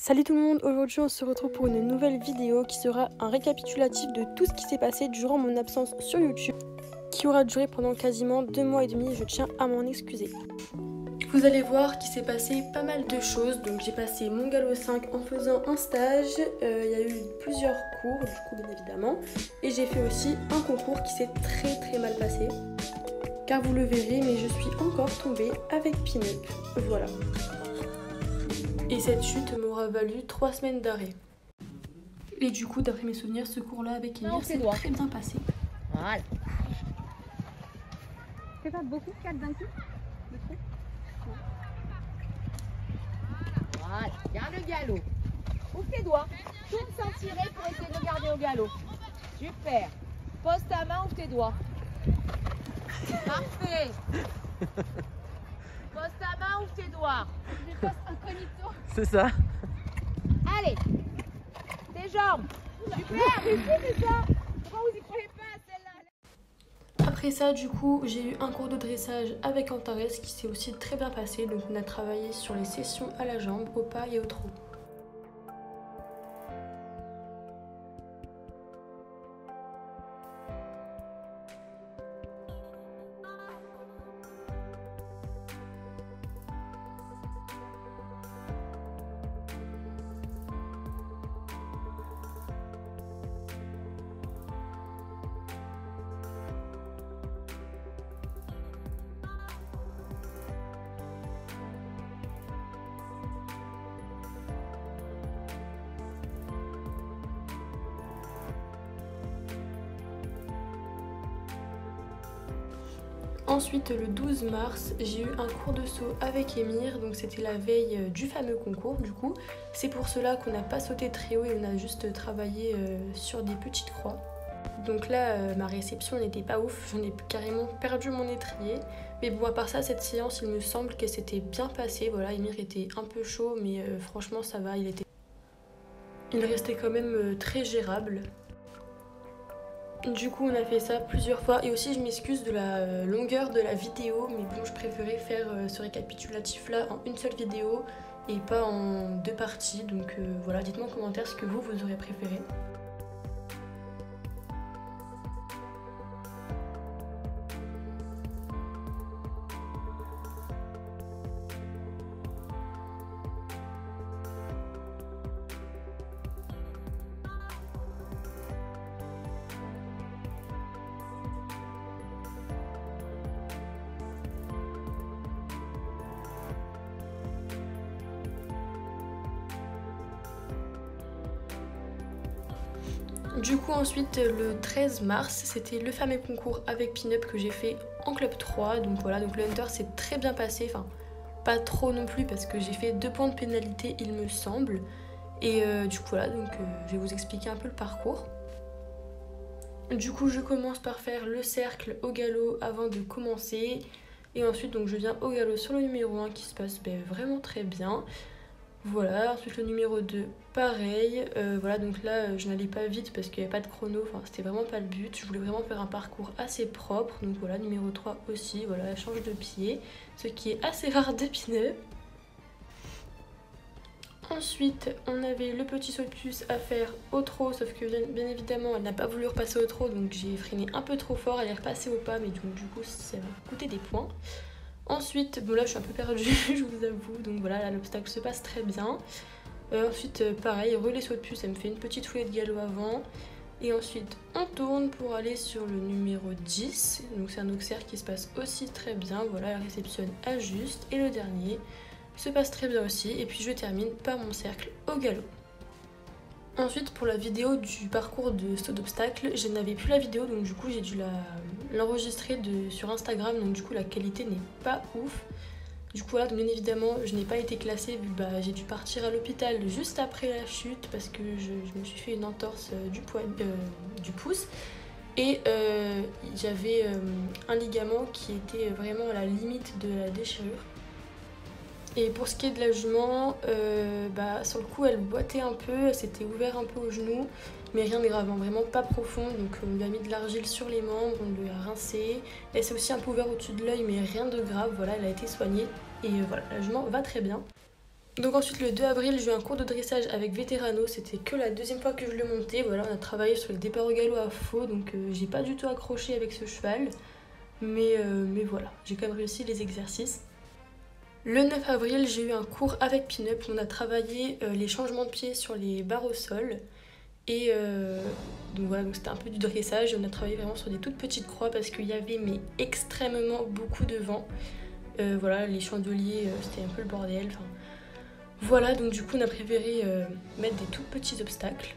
Salut tout le monde, aujourd'hui on se retrouve pour une nouvelle vidéo qui sera un récapitulatif de tout ce qui s'est passé durant mon absence sur YouTube, qui aura duré pendant quasiment 2 mois et demi, je tiens à m'en excuser. Vous allez voir qu'il s'est passé pas mal de choses, donc j'ai passé mon galop 5 en faisant un stage, il y a eu plusieurs cours du coup bien évidemment, et j'ai fait aussi un concours qui s'est très mal passé, car vous le verrez mais je suis encore tombée avec Pin-Up, voilà. Et cette chute m'aura valu 3 semaines d'arrêt. Et du coup, d'après mes souvenirs, ce cours-là avec Emir s'est très bien passé. Voilà. Fais pas beaucoup, 4 d'un coup. Voilà, garde le galop. Ouvre tes doigts. Tourne sans tirer pour essayer de garder au galop. Super. Pose ta main, ouvre tes doigts. Parfait. Pose ta main, ouvre tes doigts. Je passe incognito. C'est ça. Allez. Tes jambes. Super. C'est ça. Pourquoi vous y croyez pas celle-là? Après ça, du coup, j'ai eu un cours de dressage avec Antares qui s'est aussi très bien passé. Donc on a travaillé sur les sessions à la jambe, au pas et au trot. Ensuite, le 12 mars, j'ai eu un cours de saut avec Emir, donc c'était la veille du fameux concours du coup. C'est pour cela qu'on n'a pas sauté très haut et on a juste travaillé sur des petites croix. Donc là, ma réception n'était pas ouf, j'en ai carrément perdu mon étrier. Mais bon, à part ça, cette séance, il me semble que c'était bien passé. Voilà, Emir était un peu chaud, mais franchement ça va, il restait quand même très gérable. Du coup on a fait ça plusieurs fois et aussi je m'excuse de la longueur de la vidéo, mais bon je préférais faire ce récapitulatif là en une seule vidéo et pas en 2 parties, donc voilà, dites-moi en commentaire ce que vous aurez préféré. Du coup ensuite le 13 mars c'était le fameux concours avec Pin-Up que j'ai fait en club 3, donc voilà, donc le Hunter s'est très bien passé, enfin pas trop non plus parce que j'ai fait 2 points de pénalité il me semble, et du coup voilà, donc je vais vous expliquer un peu le parcours. Du coup je commence par faire le cercle au galop avant de commencer, et ensuite donc je viens au galop sur le numéro 1 qui se passe vraiment très bien. Voilà, ensuite le numéro 2, pareil, voilà, donc là je n'allais pas vite parce qu'il n'y avait pas de chrono, enfin c'était vraiment pas le but, je voulais vraiment faire un parcours assez propre, donc voilà, numéro 3 aussi, voilà, elle change de pied, ce qui est assez rare de Pin-Up. Ensuite, on avait le petit saut de puce à faire au trot, sauf que bien évidemment elle n'a pas voulu repasser au trot, donc j'ai freiné un peu trop fort, elle est repassée au pas, mais donc du coup ça va coûter des points. Ensuite, bon là je suis un peu perdue, je vous avoue, donc voilà, là l'obstacle se passe très bien. Ensuite, pareil, relais saut de puce, elle me fait une petite foulée de galop avant. Et ensuite, on tourne pour aller sur le numéro 10. Donc c'est un auxerre qui se passe aussi très bien, voilà, elle réceptionne à juste. Et le dernier se passe très bien aussi. Et puis je termine par mon cercle au galop. Ensuite, pour la vidéo du parcours de saut d'obstacle, je n'avais plus la vidéo, donc du coup j'ai dû l'enregistrer sur Instagram, donc du coup la qualité n'est pas ouf. Du coup voilà, donc bien évidemment je n'ai pas été classée vu que j'ai dû partir à l'hôpital juste après la chute parce que je me suis fait une entorse du pouce. Et j'avais un ligament qui était vraiment à la limite de la déchirure. Et pour ce qui est de la jument, sur le coup elle boitait un peu, elle s'était ouverte un peu au genou, mais rien de grave, hein, vraiment pas profond. Donc on lui a mis de l'argile sur les membres, on lui a rincé, elle s'est aussi un peu ouverte au-dessus de l'œil, mais rien de grave, voilà, elle a été soignée. Et voilà, la jument va très bien. Donc ensuite le 2 avril, j'ai eu un cours de dressage avec Veterano, c'était que la deuxième fois que je le montais. Voilà, on a travaillé sur le départ au galop à faux, donc j'ai pas du tout accroché avec ce cheval. Mais voilà, j'ai quand même réussi les exercices. Le 9 avril, j'ai eu un cours avec Pin-Up, on a travaillé les changements de pied sur les barres au sol. Et donc voilà, donc c'était un peu du dressage et on a travaillé vraiment sur des toutes petites croix parce qu'il y avait mais extrêmement beaucoup de vent. Voilà, les chandeliers, c'était un peu le bordel. Enfin, voilà, donc du coup on a préféré mettre des tout petits obstacles.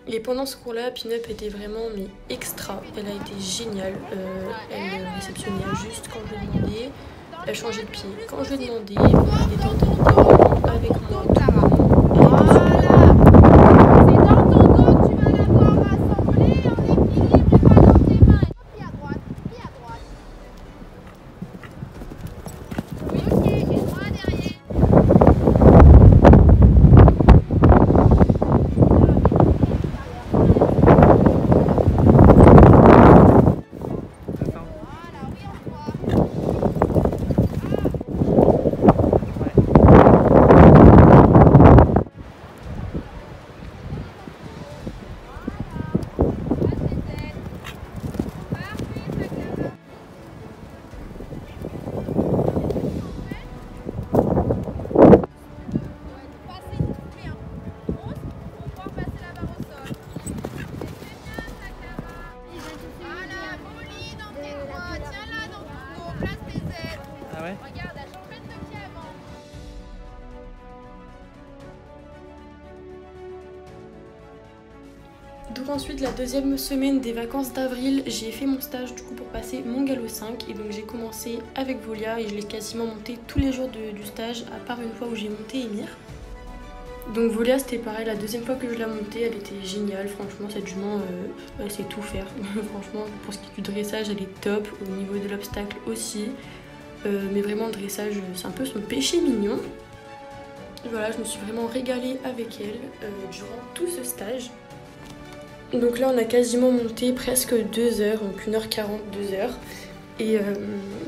Et pendant ce cours-là, Pin-Up était vraiment mais extra. Elle a été géniale. Elle réceptionnait juste quand je lui demandais. Elle changeait de pied quand je lui demandais. Elle était en vraiment avec moi. Donc ensuite la deuxième semaine des vacances d'avril, j'ai fait mon stage du coup pour passer mon galop 5 et donc j'ai commencé avec Volia et je l'ai quasiment monté tous les jours du stage à part une fois où j'ai monté Émir. Donc Volia c'était pareil, la deuxième fois que je l'ai montée, elle était géniale, franchement cette jument elle sait tout faire. Franchement pour ce qui est du dressage elle est top, au niveau de l'obstacle aussi, mais vraiment le dressage c'est un peu son péché mignon. Et voilà, je me suis vraiment régalée avec elle durant tout ce stage. Donc là on a quasiment monté presque 2 heures, donc 1h40, 2 heures. Et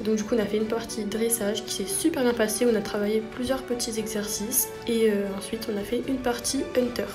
donc du coup on a fait une partie dressage qui s'est super bien passée, on a travaillé plusieurs petits exercices et ensuite on a fait une partie hunter.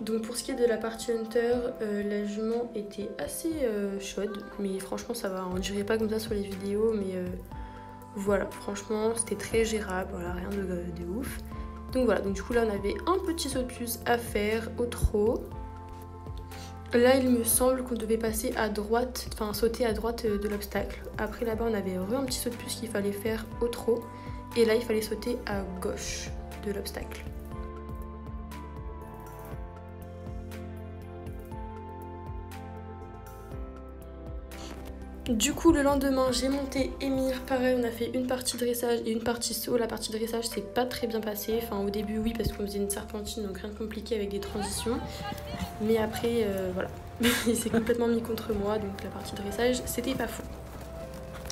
Donc pour ce qui est de la partie hunter, la jument était assez chaude, mais franchement ça va, on dirait pas comme ça sur les vidéos, mais voilà, franchement c'était très gérable, voilà, rien de ouf. Donc voilà, donc du coup là on avait un petit saut de plus à faire au trot. Là il me semble qu'on devait passer à droite, enfin sauter à droite de l'obstacle. Après là-bas on avait un petit saut de plus qu'il fallait faire au trot, et là il fallait sauter à gauche de l'obstacle. Du coup le lendemain j'ai monté Émir, pareil on a fait une partie dressage et une partie saut. La partie dressage c'est pas très bien passé, enfin au début oui parce qu'on faisait une serpentine donc rien de compliqué avec des transitions. Mais après voilà, il s'est complètement mis contre moi donc la partie dressage c'était pas fou.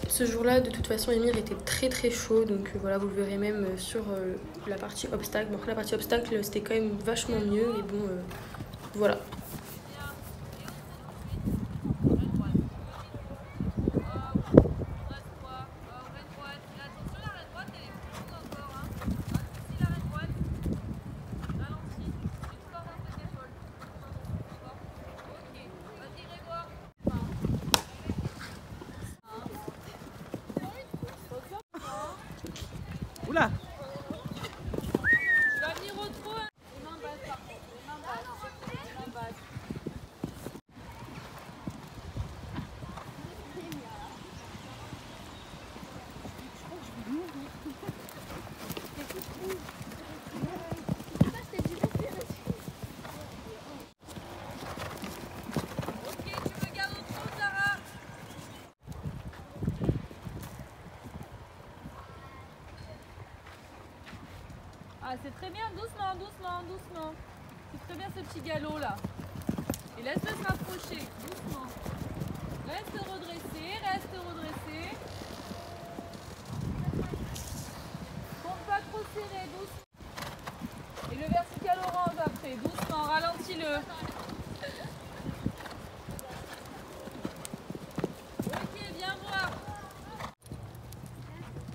Ce jour-là de toute façon Émir était très chaud donc voilà vous le verrez même sur la partie obstacle. Bon après la partie obstacle c'était quand même vachement mieux mais bon voilà. Oula! Tu vas venir au trot, hein. Les mains basses par contre, les mains basses, les mains basses. Ok, tu me gardes au trot, Sarah. Ah, c'est très bien, doucement, doucement, doucement. C'est très bien ce petit galop là. Et laisse-le se rapprocher, doucement. Reste redressé, reste redressé. Compte pas trop serré, doucement. Et le vertical orange après, doucement, ralentis-le. Ok, viens voir.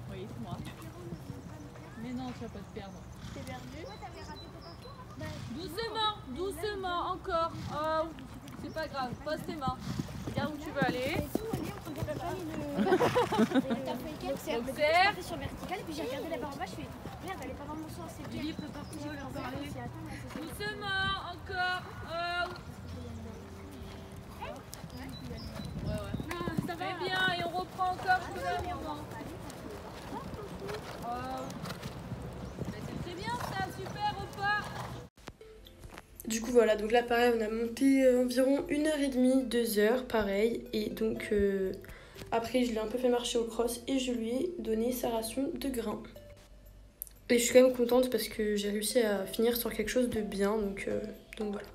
Oui, c'est moi. Mais non, tu vas pas te perdre. T'es perdu? Doucement, doucement, encore. Oh, c'est pas grave, pose tes mains. Regarde où tu veux aller. Observe. Sur vertical et puis j'ai regardé la barre en bas, je fais merde, elle est pas dans mon sens. C'est Lily, prépare-toi à leur parler. Doucement, encore. Oh. Ouais. Très bien, et on reprend encore pour le moment. Oh. C'est très bien ça, super, repas. Du coup voilà, donc là pareil on a monté environ 1h30, 2h pareil, et donc après je l'ai un peu fait marcher au cross et je lui ai donné sa ration de grains. Et je suis quand même contente parce que j'ai réussi à finir sur quelque chose de bien, donc voilà.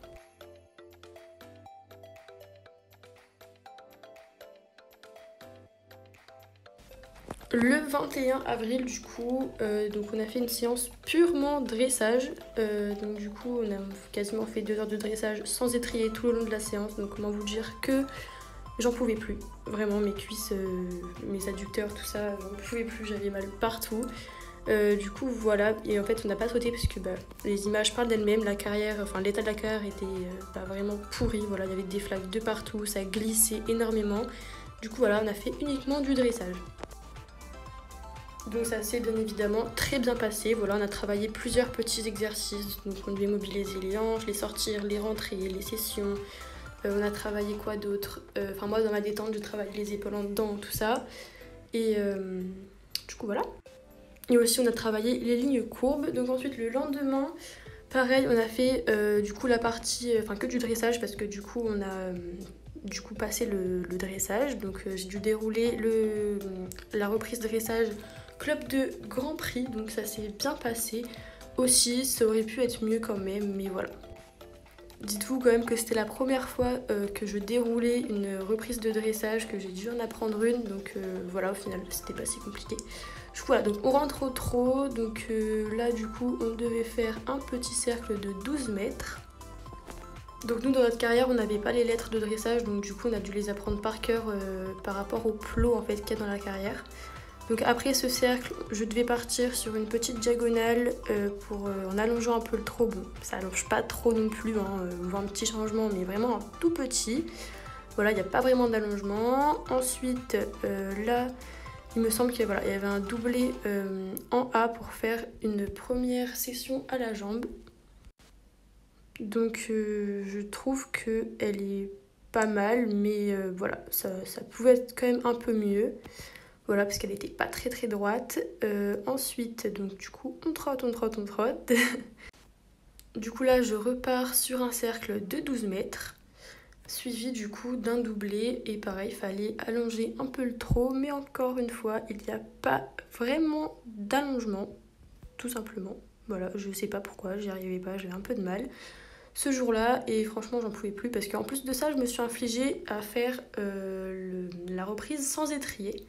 Le 21 avril du coup, donc on a fait une séance purement dressage, donc du coup on a quasiment fait 2 heures de dressage sans étrier tout le long de la séance, donc comment vous dire que j'en pouvais plus, vraiment mes cuisses, mes adducteurs, tout ça, j'en pouvais plus, j'avais mal partout. Du coup voilà, et en fait on n'a pas sauté parce que les images parlent d'elles-mêmes, la carrière, enfin l'état de la carrière était vraiment pourri, voilà, il y avait des flaques de partout, ça glissait énormément, du coup voilà on a fait uniquement du dressage. Donc ça s'est bien évidemment très bien passé, voilà on a travaillé plusieurs petits exercices, donc on devait mobiliser les hanches, les sortir, les rentrées, les sessions, on a travaillé quoi d'autre, enfin moi dans ma détente je travaille les épaules en dedans, tout ça, et du coup voilà. Et aussi on a travaillé les lignes courbes, donc ensuite le lendemain, pareil on a fait du coup la partie, enfin que du dressage parce que du coup on a passé le dressage, donc j'ai dû dérouler la reprise dressage club de Grand Prix, donc ça s'est bien passé. Aussi, ça aurait pu être mieux quand même, mais voilà. Dites-vous quand même que c'était la première fois que je déroulais une reprise de dressage, que j'ai dû en apprendre une, donc voilà, au final, c'était pas si compliqué. Du coup, voilà, donc on rentre au trot, donc là, du coup, on devait faire un petit cercle de 12 mètres. Donc nous, dans notre carrière, on n'avait pas les lettres de dressage, donc du coup, on a dû les apprendre par cœur par rapport au plot, en fait, qu'il y a dans la carrière. Donc après ce cercle, je devais partir sur une petite diagonale en allongeant un peu le trot. Bon, ça allonge pas trop non plus, hein, on voit un petit changement, mais vraiment un tout petit. Voilà, il n'y a pas vraiment d'allongement. Ensuite, là, il me semble qu'il y avait un doublé en A pour faire une première session à la jambe. Donc je trouve qu'elle est pas mal, mais voilà, ça pouvait être quand même un peu mieux. Voilà, parce qu'elle n'était pas très droite. Ensuite, donc du coup, on trotte. Du coup, là, je repars sur un cercle de 12 mètres, suivi du coup d'un doublé. Et pareil, il fallait allonger un peu le trot, mais encore une fois, il n'y a pas vraiment d'allongement, tout simplement. Voilà, je sais pas pourquoi, j'y arrivais pas, j'avais un peu de mal ce jour-là, et franchement, j'en pouvais plus, parce qu'en plus de ça, je me suis infligée à faire la reprise sans étrier.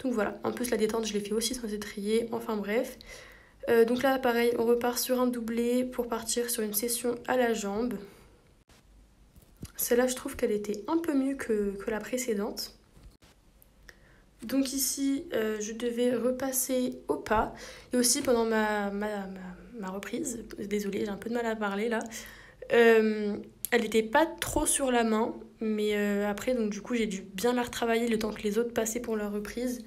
Donc voilà, en plus la détente je l'ai fait aussi sans étrier, enfin bref. Donc là pareil, on repart sur un doublé pour partir sur une session à la jambe. Celle-là je trouve qu'elle était un peu mieux que la précédente. Donc ici je devais repasser au pas. Et aussi pendant ma reprise, désolée j'ai un peu de mal à parler là, elle n'était pas trop sur la main, mais après donc du coup j'ai dû bien la retravailler le temps que les autres passaient pour leur reprise,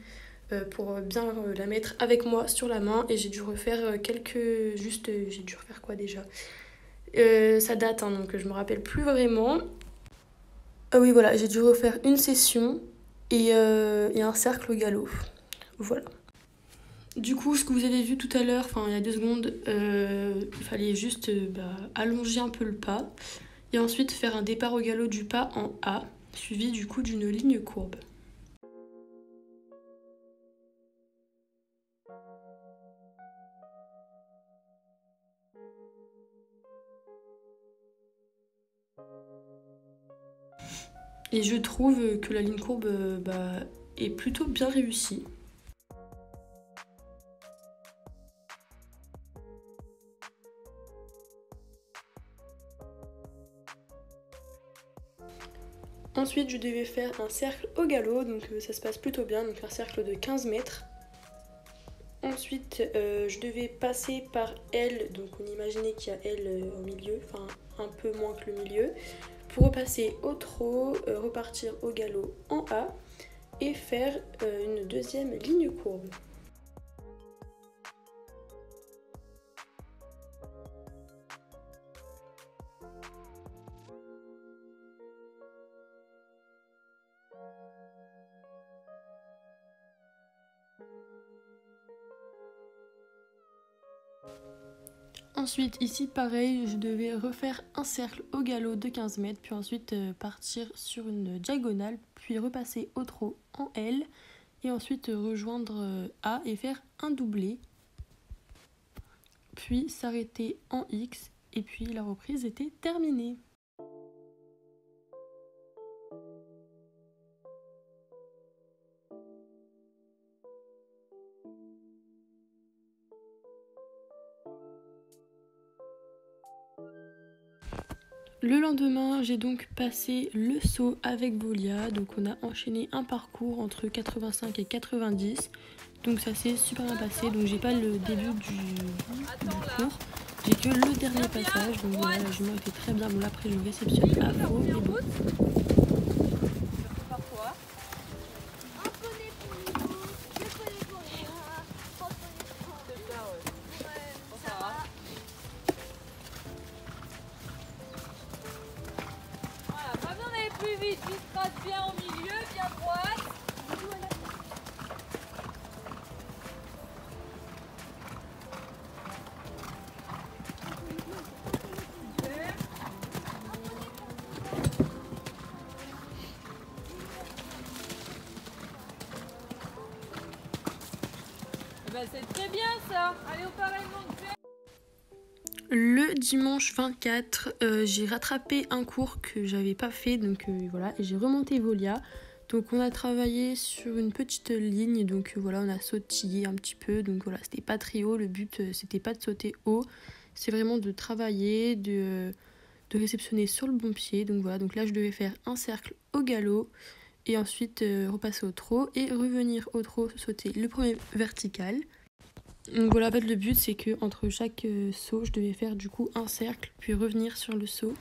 pour bien la mettre avec moi sur la main, et j'ai dû refaire j'ai dû refaire quoi déjà, ça date hein, donc je me rappelle plus vraiment. Ah oui voilà, j'ai dû refaire une session et un cercle au galop, voilà. Du coup, ce que vous avez vu tout à l'heure, enfin il y a 2 secondes, il fallait juste allonger un peu le pas et ensuite faire un départ au galop du pas en A, suivi du coup d'une ligne courbe. Et je trouve que la ligne courbe est plutôt bien réussie. Ensuite, je devais faire un cercle au galop, donc ça se passe plutôt bien, donc un cercle de 15 mètres. Ensuite, je devais passer par L, donc on imaginait qu'il y a L au milieu, enfin un peu moins que le milieu, pour repasser au trot, repartir au galop en A et faire une deuxième ligne courbe. Ensuite, ici pareil, je devais refaire un cercle au galop de 15 mètres, puis ensuite partir sur une diagonale, puis repasser au trot en L, et ensuite rejoindre A et faire un doublé, puis s'arrêter en X, et puis la reprise était terminée. Le lendemain, j'ai donc passé le saut avec Volia, donc on a enchaîné un parcours entre 85 et 90, donc ça s'est super bien passé, donc j'ai pas le début du cours, j'ai que le dernier passage, donc voilà, la jument était très bien, bon là après je réceptionne à faux, mais bon. Plus vite, discrète, bien au milieu, bien droite. C'est très bien ça. Allez au parallèlement de fer. Le dimanche 24, j'ai rattrapé un cours que j'avais pas fait, donc voilà, et j'ai remonté Volia. Donc on a travaillé sur une petite ligne, donc voilà, on a sautillé un petit peu, donc voilà, c'était pas très haut, le but c'était pas de sauter haut, c'est vraiment de travailler, de réceptionner sur le bon pied, donc voilà, donc là je devais faire un cercle au galop, et ensuite repasser au trot, et revenir au trot, sauter le premier vertical. Donc voilà, en fait, le but c'est que entre chaque saut, je devais faire du coup un cercle, puis revenir sur le saut.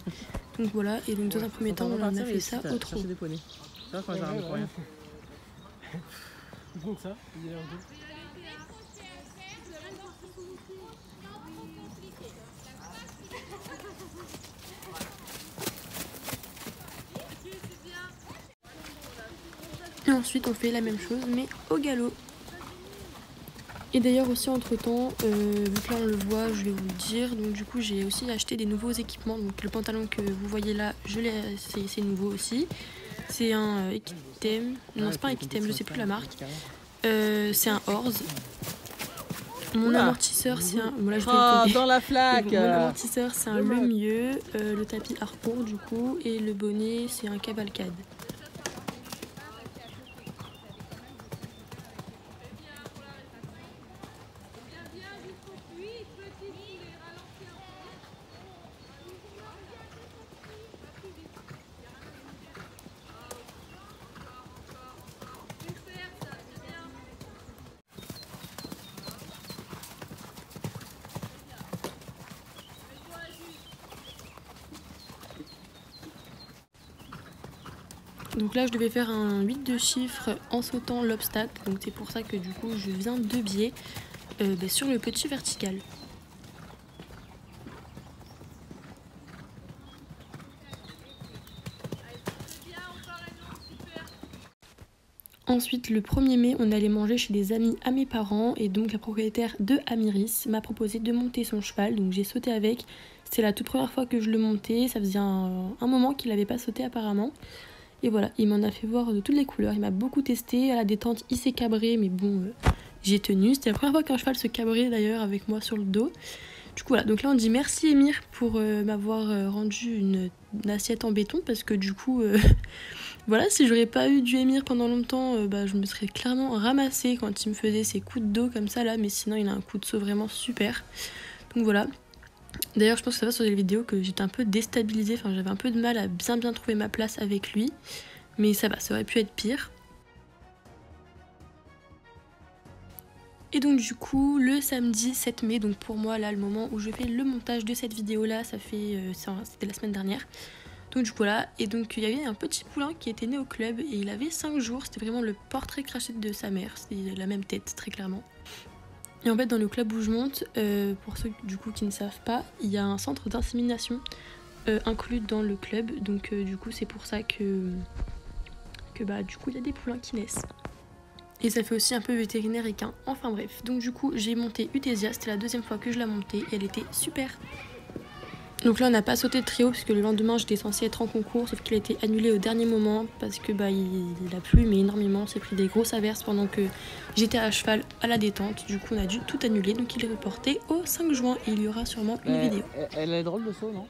Donc voilà, et donc dans un premier temps, on a fait ça au trot. Et ensuite, on fait la même chose, mais au galop. Et d'ailleurs aussi entre temps, vu que là on le voit, je vais vous le dire, donc du coup j'ai aussi acheté des nouveaux équipements, donc le pantalon que vous voyez là, c'est nouveau aussi, c'est un Equitem, non c'est pas un Equitem, je sais plus la marque, c'est un Horse. Mon amortisseur c'est un... Bon, là, je dans la flaque. Mon amortisseur c'est un Le Mieux, le tapis Harcourt du coup, et le bonnet c'est un Cavalcade. Donc là je devais faire un 8 de chiffres en sautant l'obstacle, donc c'est pour ça que du coup je viens de biais sur le petit vertical. Ensuite le 1er mai on allait manger chez des amis à mes parents, et donc la propriétaire de Amiris m'a proposé de monter son cheval, donc j'ai sauté avec. C'est la toute première fois que je le montais, ça faisait un moment qu'il n'avait pas sauté apparemment. Et voilà, il m'en a fait voir de toutes les couleurs, il m'a beaucoup testé, à la détente il s'est cabré, mais bon, j'ai tenu. C'était la première fois qu'un cheval se cabrait d'ailleurs avec moi sur le dos. Du coup voilà, donc là on dit merci Émir pour m'avoir rendu une assiette en béton parce que du coup voilà, si j'aurais pas eu du Émir pendant longtemps, je me serais clairement ramassée quand il me faisait ses coups d'eau comme ça là, mais sinon il a un coup de seau vraiment super. Donc voilà. D'ailleurs je pense que ça va sur les vidéos que j'étais un peu déstabilisée, enfin j'avais un peu de mal à bien trouver ma place avec lui, mais ça va, ça aurait pu être pire. Et donc du coup le samedi 7 mai, donc pour moi là le moment où je fais le montage de cette vidéo là, ça fait c'était la semaine dernière. Donc du coup là, et donc il y avait un petit poulain qui était né au club et il avait 5 jours, c'était vraiment le portrait craché de sa mère, c'était la même tête très clairement. Et en fait dans le club où je monte, pour ceux du coup qui ne savent pas, il y a un centre d'insémination inclus dans le club, donc du coup c'est pour ça que du coup il y a des poulains qui naissent. Et ça fait aussi un peu vétérinaire équin, enfin bref. Donc du coup j'ai monté Utesia, c'était la deuxième fois que je la montais et elle était super. Donc là on n'a pas sauté de très haut parce que le lendemain j'étais censée être en concours, sauf qu'il a été annulé au dernier moment parce que il a plu mais énormément, on s'est pris des grosses averses pendant que j'étais à cheval à la détente. Du coup on a dû tout annuler, donc il est reporté au 5 juin et il y aura sûrement une vidéo. Elle est drôle de saut, non ?